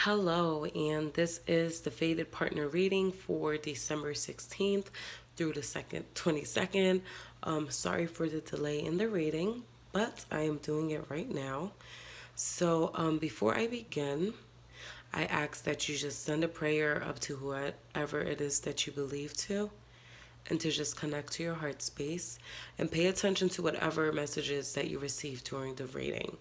Hello, and this is the Faded Partner reading for December 16th through the 22nd. Sorry for the delay in the reading, but I am doing it right now. So, before I begin, I ask that you just send a prayer up to whoever it is that you believe to, and to just connect to your heart space and pay attention to whatever messages that you receive during the reading.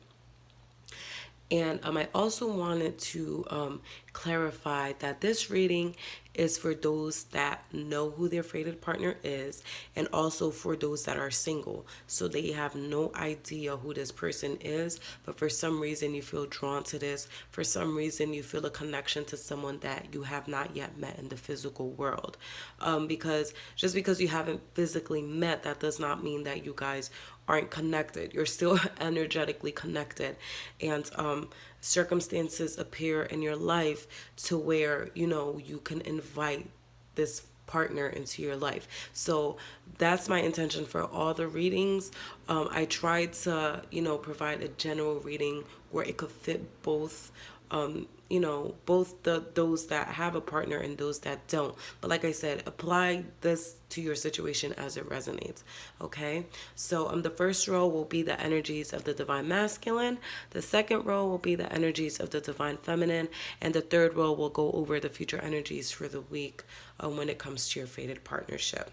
And I also wanted to clarify that this reading is for those that know who their fated partner is, and also for those that are single. So they have no idea who this person is, but for some reason you feel drawn to this. For some reason you feel a connection to someone that you have not yet met in the physical world. Because just because you haven't physically met, that does not mean that you guys aren't connected. You're still energetically connected. And circumstances appear in your life to where, you can invite this partner into your life. So that's my intention for all the readings. I tried to, provide a general reading where it could fit both both those that have a partner and those that don't. But like I said, apply this to your situation as it resonates. Okay. So the first row will be the energies of the divine masculine. The second row will be the energies of the divine feminine, and the third row will go over the future energies for the week when it comes to your fated partnership.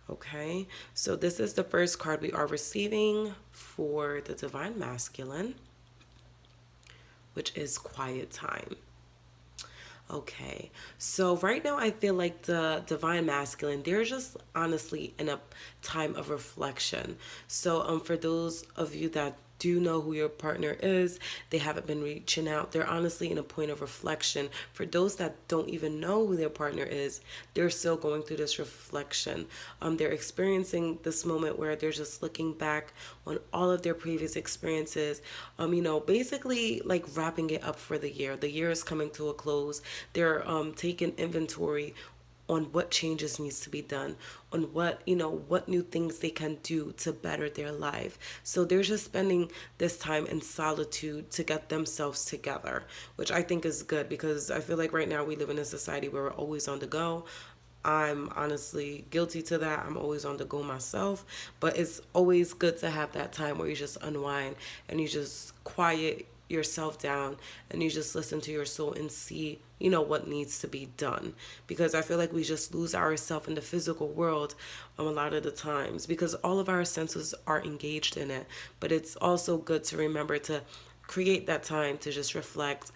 Okay, so this is the first card we are receiving for the divine masculine, which is quiet time. Okay, so right now I feel like the divine masculine, they're just honestly in a time of reflection. So for those of you that do know who your partner is, they haven't been reaching out, they're honestly in a point of reflection. For those that don't even know who their partner is, they're still going through this reflection. They're experiencing this moment where they're just looking back on all of their previous experiences, basically like wrapping it up for the year. The year is coming to a close. They're taking inventory on what changes needs to be done, on what new things they can do to better their life. So they're just spending this time in solitude to get themselves together, which I think is good, because I feel like right now we live in a society where we're always on the go. I'm honestly guilty to that. I'm always on the go myself, but it's always good to have that time where you just unwind and you just quiet yourself down and you just listen to your soul and see, what needs to be done. Because I feel like we just lose ourselves in the physical world a lot of the times, because all of our senses are engaged in it. But it's also good to remember to create that time to just reflect,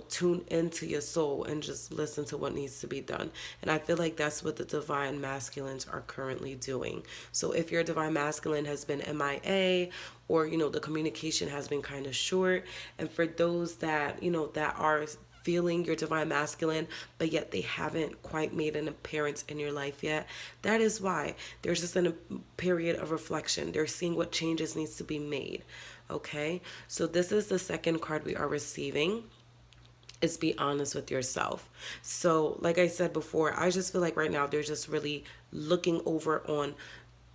tune into your soul and just listen to what needs to be done. And I feel like that's what the divine masculines are currently doing. So if your divine masculine has been MIA, or, the communication has been kind of short, and for those that, that are feeling your divine masculine, but yet they haven't quite made an appearance in your life yet, that is why there's just a period of reflection. They're seeing what changes needs to be made. Okay, so this is the second card we are receiving, is be honest with yourself. So like I said before, I just feel like right now they're just really looking over on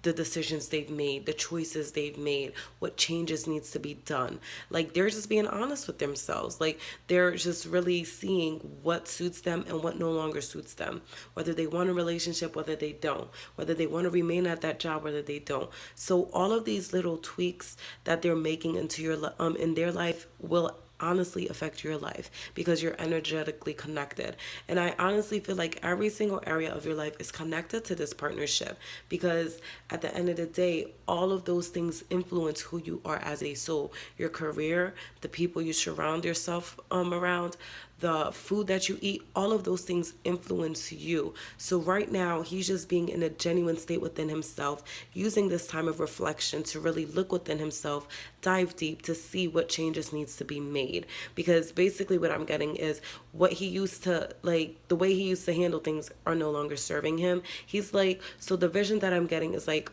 the decisions they've made, the choices they've made, what changes needs to be done. Like they're just being honest with themselves. Like they're just really seeing what suits them and what no longer suits them. Whether they want a relationship, whether they don't. Whether they want to remain at that job, whether they don't. So all of these little tweaks that they're making into your in their life will honestly affect your life, because you're energetically connected. And I honestly feel like every single area of your life is connected to this partnership, because at the end of the day, all of those things influence who you are as a soul. Your career, the people you surround yourself around, the food that you eat, all of those things influence you. So right now, he's just being in a genuine state within himself, using this time of reflection to really look within himself, dive deep to see what changes needs to be made. Because basically what I'm getting is what he used to, like, the way he used to handle things are no longer serving him. He's like, so the vision that I'm getting is like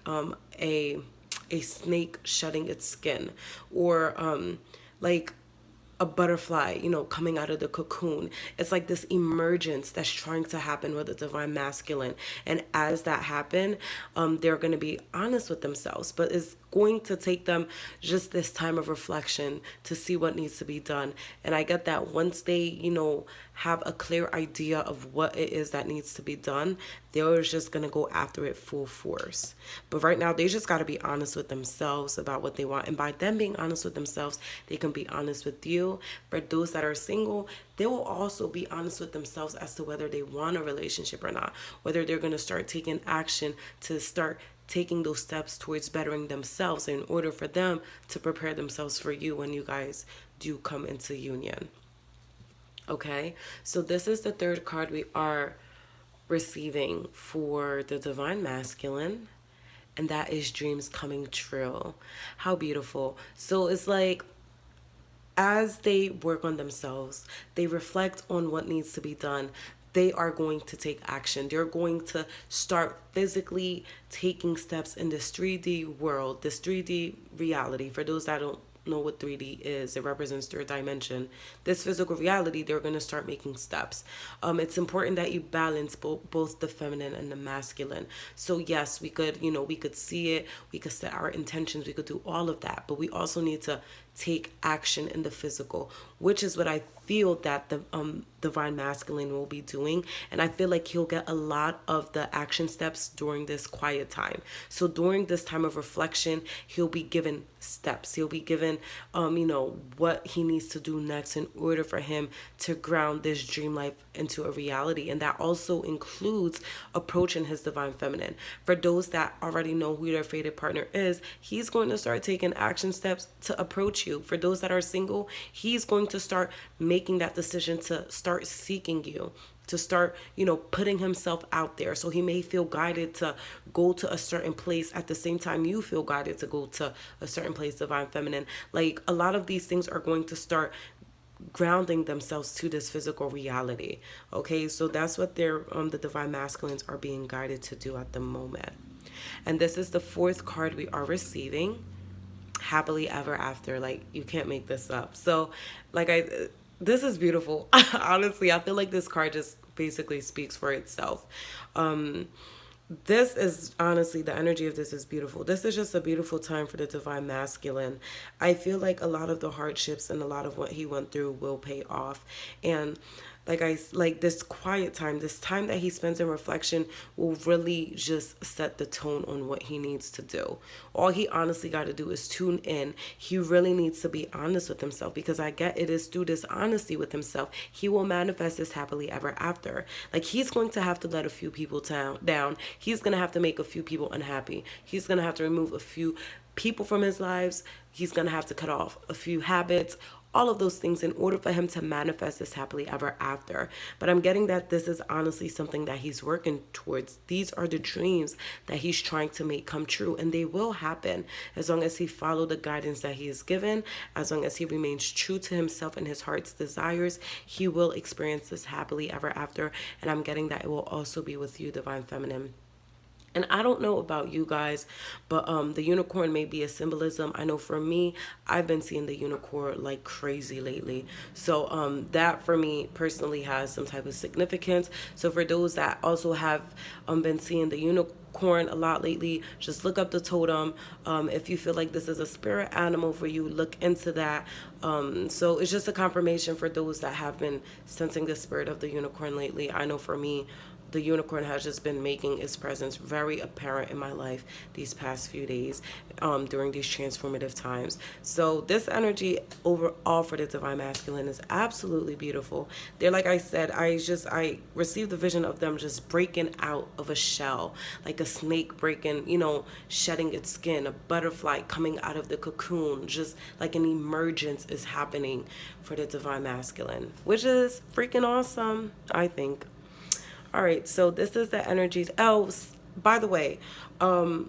a snake shedding its skin, or like a butterfly, coming out of the cocoon. It's like this emergence that's trying to happen with the divine masculine. And as that happen, they're going to be honest with themselves. But it's going to take them just this time of reflection to see what needs to be done. And I get that once they, have a clear idea of what it is that needs to be done, they're just going to go after it full force. But right now, they just got to be honest with themselves about what they want. And by them being honest with themselves, they can be honest with you. For those that are single, they will also be honest with themselves as to whether they want a relationship or not, whether they're going to start taking action to start taking those steps towards bettering themselves in order for them to prepare themselves for you when you guys do come into union. Okay, so this is the third card we are receiving for the Divine Masculine, and that is dreams coming true. How beautiful. So it's like, as they work on themselves, they reflect on what needs to be done, they are going to take action. They're going to start physically taking steps in this 3D world, this 3D reality. For those that don't know what 3D is, it represents third dimension. This physical reality, they're going to start making steps. It's important that you balance both the feminine and the masculine. So yes, we could, we could see it, we could set our intentions, we could do all of that, but we also need to take action in the physical, which is what I feel that the Divine Masculine will be doing. And I feel like he'll get a lot of the action steps during this quiet time. So during this time of reflection, he'll be given steps. He'll be given, what he needs to do next in order for him to ground this dream life into a reality. And that also includes approaching his Divine Feminine. For those that already know who their fated partner is, he's going to start taking action steps to approach you. For those that are single, he's going to start making that decision to start seeking you, to start, putting himself out there. So he may feel guided to go to a certain place at the same time you feel guided to go to a certain place, Divine Feminine. Like, a lot of these things are going to start grounding themselves to this physical reality. Okay, so that's what the Divine Masculines are being guided to do at the moment. And this is the fourth card we are receiving. Happily ever after. Like, you can't make this up. So this is beautiful. Honestly, I feel like this card just basically speaks for itself. This is honestly, the energy of this is beautiful. This is just a beautiful time for the Divine Masculine. I feel like a lot of the hardships and a lot of what he went through will pay off. And like this quiet time, this time that he spends in reflection will really just set the tone on what he needs to do. All he honestly got to do is tune in. He really needs to be honest with himself, because I get it is through this honesty with himself he will manifest this happily ever after. Like, he's going to have to let a few people down. He's going to have to make a few people unhappy. He's going to have to remove a few people from his lives. He's going to have to cut off a few habits, all of those things in order for him to manifest this happily ever after. But I'm getting that this is honestly something that he's working towards. These are the dreams that he's trying to make come true, and they will happen as long as he follows the guidance that he is given, as long as he remains true to himself and his heart's desires. He will experience this happily ever after, and I'm getting that it will also be with you, Divine Feminine. And I don't know about you guys, but the unicorn may be a symbolism. I know for me, I've been seeing the unicorn like crazy lately. So that for me personally has some type of significance. So for those that also have been seeing the unicorn a lot lately, just look up the totem. If you feel like this is a spirit animal for you, look into that. So it's just a confirmation for those that have been sensing the spirit of the unicorn lately. I know for me, the unicorn has just been making its presence very apparent in my life these past few days during these transformative times. So this energy overall for the Divine Masculine is absolutely beautiful. They're, like I said, I received the vision of them just breaking out of a shell, like a snake breaking, shedding its skin, a butterfly coming out of the cocoon, just like an emergence is happening for the Divine Masculine, which is freaking awesome, I think. All right, so this is the energies. Oh, by the way, I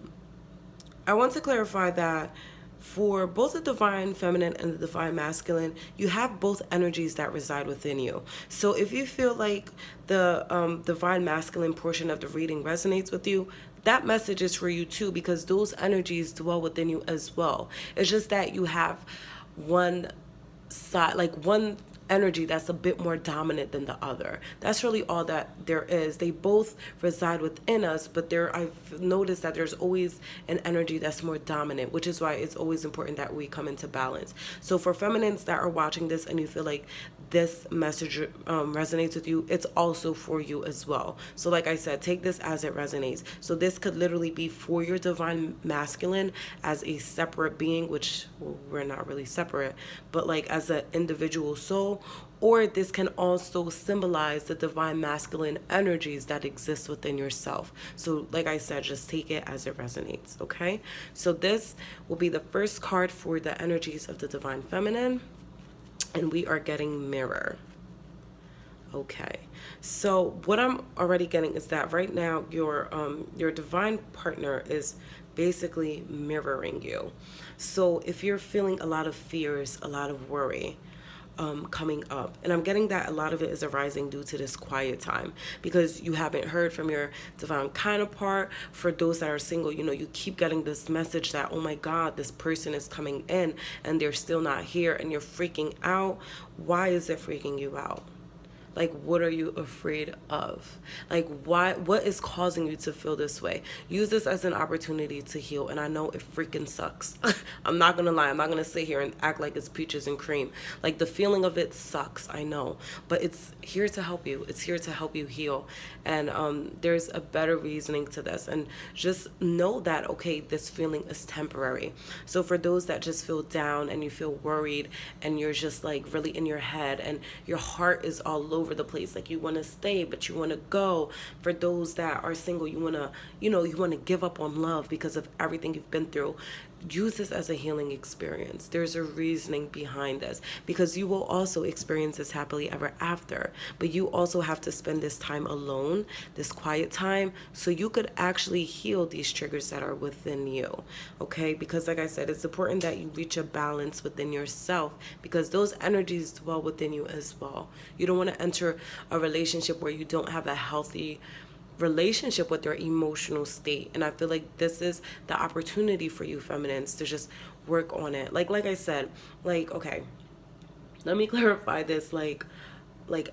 want to clarify that for both the Divine Feminine and the Divine Masculine, you have both energies that reside within you. So if you feel like the Divine Masculine portion of the reading resonates with you, that message is for you too, because those energies dwell within you as well. It's just that you have one side, like one energy that's a bit more dominant than the other. That's really all that there is. They both reside within us, but I've noticed that there's always an energy that's more dominant, which is why it's always important that we come into balance. So for feminines that are watching this and you feel like this message resonates with you, it's also for you as well. So like I said, take this as it resonates. So this could literally be for your divine masculine as a separate being, which, well, we're not really separate, but like as an individual soul. Or this can also symbolize the divine masculine energies that exist within yourself. So like I said, just take it as it resonates, okay? So this will be the first card for the energies of the divine feminine. And we are getting mirror. Okay, so what I'm already getting is that right now your divine partner is basically mirroring you. So if you're feeling a lot of fears, a lot of worry, coming up, and I'm getting that a lot of it is arising due to this quiet time, because you haven't heard from your divine counterpart. For those that are single, you keep getting this message that, oh my God, this person is coming in and they're still not here, and you're freaking out. Why is it freaking you out? Like, what are you afraid of? Like, what is causing you to feel this way? Use this as an opportunity to heal. And I know it freaking sucks. I'm not going to lie. I'm not going to sit here and act like it's peaches and cream. Like, the feeling of it sucks. I know. But it's here to help you. It's here to help you heal. And there's a better reasoning to this. And just know that, okay, this feeling is temporary. So for those that just feel down and you feel worried and you're just like really in your head and your heart is all over the place, like you want to stay but you want to go. For those that are single, you want to give up on love because of everything you've been through. Use this as a healing experience. There's a reasoning behind this, because you will also experience this happily ever after, but you also have to spend this time alone, this quiet time, so you could actually heal these triggers that are within you, okay? Because like I said, it's important that you reach a balance within yourself, because those energies dwell within you as well. You don't want to enter a relationship where you don't have a healthy relationship with your emotional state. And I feel like this is the opportunity for you feminines to just work on it. Like I said, like, okay, let me clarify this. Like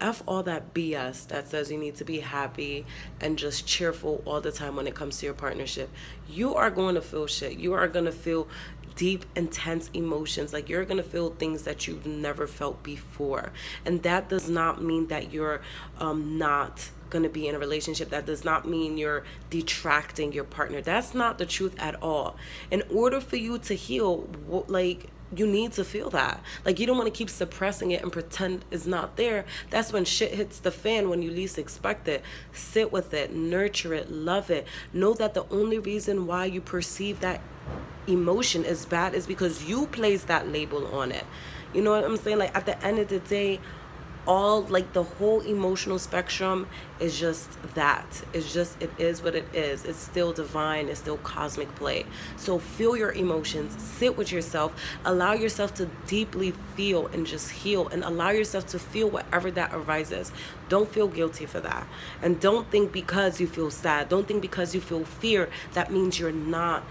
F all that BS that says you need to be happy and just cheerful all the time when it comes to your partnership. You are going to feel shit. You are going to feel deep, intense emotions. Like, you're going to feel things that you've never felt before. And that does not mean that you're not going to be in a relationship. That does not mean you're detracting your partner. That's not the truth at all. In order for you to heal, you need to feel that. Like, you don't want to keep suppressing it and pretend it's not there. That's when shit hits the fan, when you least expect it. Sit with it, nurture it, love it. Know that the only reason why you perceive that emotion is bad is because you place that label on it. You know what I'm saying? Like, at the end of the day, the whole emotional spectrum is just that. It's just, it is what it is. It's still divine. It's still cosmic play. So feel your emotions, sit with yourself, allow yourself to deeply feel and just heal, and allow yourself to feel whatever that arises. Don't feel guilty for that. And don't think because you feel sad, don't think because you feel fear, that means you're not,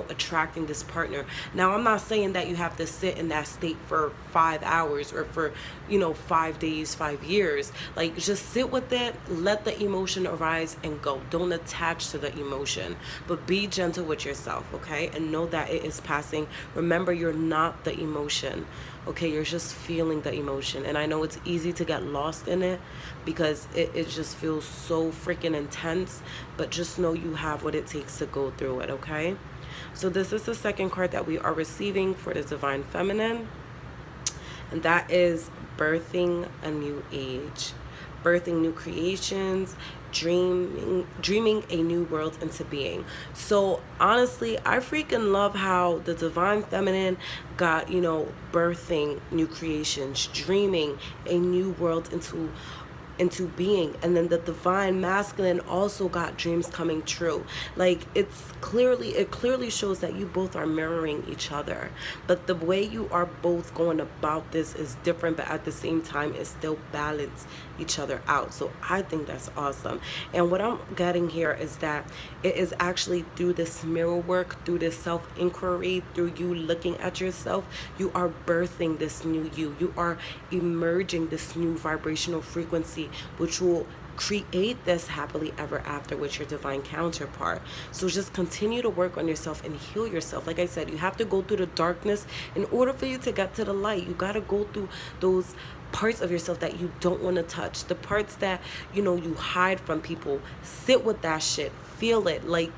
attracting this partner. Now, I'm not saying that you have to sit in that state for 5 hours or for, 5 days, 5 years. Like, just sit with it, let the emotion arise and go. Don't attach to the emotion, but be gentle with yourself, okay? And know that it is passing. Remember, you're not the emotion, okay? You're just feeling the emotion. And I know it's easy to get lost in it because it just feels so freaking intense, but just know you have what it takes to go through it, okay? So this is the second card that we are receiving for the divine feminine, and that is birthing a new age, birthing new creations, dreaming a new world into being. So honestly, I freaking love how the divine feminine got, birthing new creations, dreaming a new world into being. And then the divine masculine also got dreams coming true. Like it clearly shows that you both are mirroring each other, but the way you are both going about this is different, but at the same time it still balance each other out. So I think that's awesome. And what I'm getting here is that it is actually through this mirror work, through this self-inquiry, through you looking at yourself, you are birthing this new you are emerging this new vibrational frequency, which will create this happily ever after with your divine counterpart. So just continue to work on yourself and heal yourself. Like I said, you have to go through the darkness in order for you to get to the light. You got to go through those parts of yourself that you don't want to touch, the parts that you hide from people. Sit with that shit, feel it. Like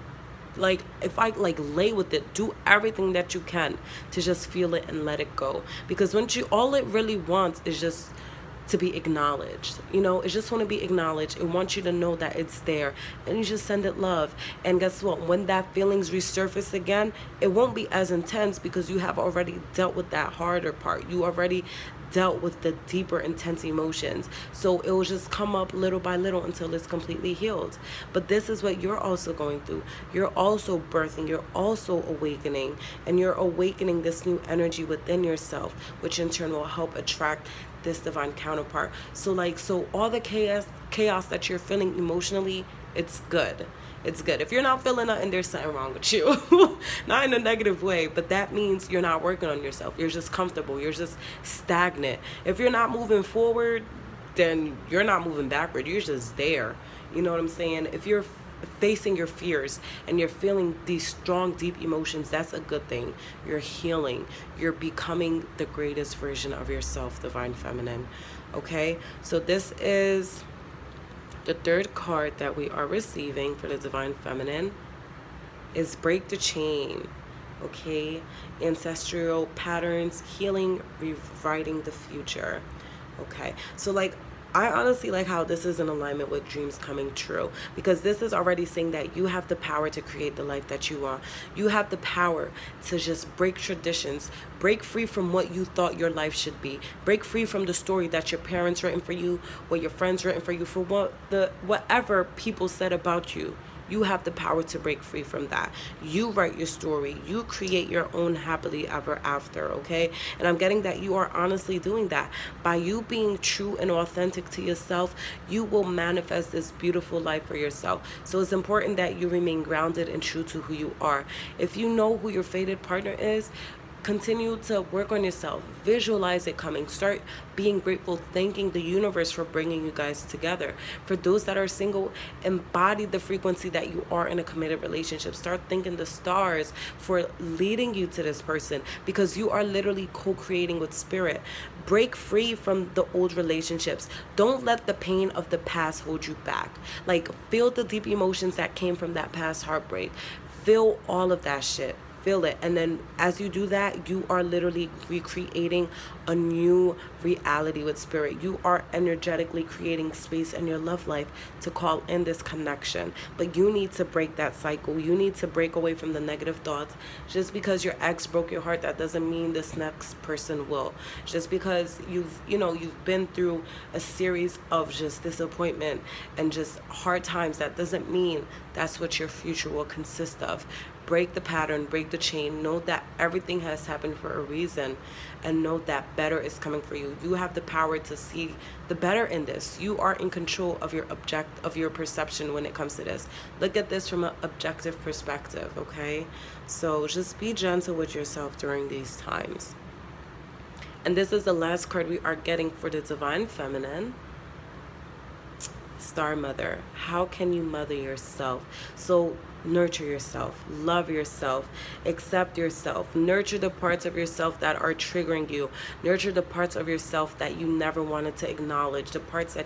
if I lay with it, do everything that you can to just feel it and let it go. Because all it really wants is just to be acknowledged. It just want to be acknowledged. It wants you to know that it's there, and you just send it love. And guess what? When that feelings resurface again, it won't be as intense because you have already dealt with that harder part. You already dealt with the deeper intense emotions, so it will just come up little by little until it's completely healed. But this is what you're also going through. You're also birthing, you're also awakening, and you're awakening this new energy within yourself, which in turn will help attract this divine counterpart. So all the chaos that you're feeling emotionally, it's good. It's good. If you're not feeling nothing, there's something wrong with you. Not in a negative way, but that means you're not working on yourself. You're just comfortable. You're just stagnant. If you're not moving forward, then you're not moving backward. You're just there. You know what I'm saying? If you're facing your fears and you're feeling these strong, deep emotions, that's a good thing. You're healing. You're becoming the greatest version of yourself, Divine Feminine. Okay? So this is the third card that we are receiving for the Divine Feminine is Break the Chain. Okay? Ancestral patterns, healing, rewriting the future. Okay? So I honestly like how this is in alignment with dreams coming true, because this is already saying that you have the power to create the life that you want. You have the power to just break traditions, break free from what you thought your life should be, break free from the story that your parents written for you, what your friends written for you, for whatever people said about you. You have the power to break free from that. You write your story. You create your own happily ever after, okay? And I'm getting that you are honestly doing that. By you being true and authentic to yourself, you will manifest this beautiful life for yourself. So it's important that you remain grounded and true to who you are. If you know who your fated partner is, continue to work on yourself. Visualize it coming. Start being grateful, thanking the universe for bringing you guys together. For those that are single, embody the frequency that you are in a committed relationship. Start thanking the stars for leading you to this person, because you are literally co-creating with spirit. Break free from the old relationships. Don't let the pain of the past hold you back. Feel the deep emotions that came from that past heartbreak. Feel all of that shit. Feel it. And then as you do that, you are literally recreating a new reality with spirit. You are energetically creating space in your love life to call in this connection. But you need to break that cycle. You need to break away from the negative thoughts. Just because your ex broke your heart, that doesn't mean this next person will. Just because you've been through a series of just disappointment and just hard times, that doesn't mean that's what your future will consist of. Break the pattern, break the chain. Know that everything has happened for a reason, and know that better is coming for you. You have the power to see the better in this. You are in control of your perception when it comes to this. Look at this from an objective perspective, okay? So just be gentle with yourself during these times. And this is the last card we are getting for the Divine Feminine. Star Mother. How can you mother yourself? So nurture yourself, love yourself, accept yourself, nurture the parts of yourself that are triggering you, nurture the parts of yourself that you never wanted to acknowledge, the parts that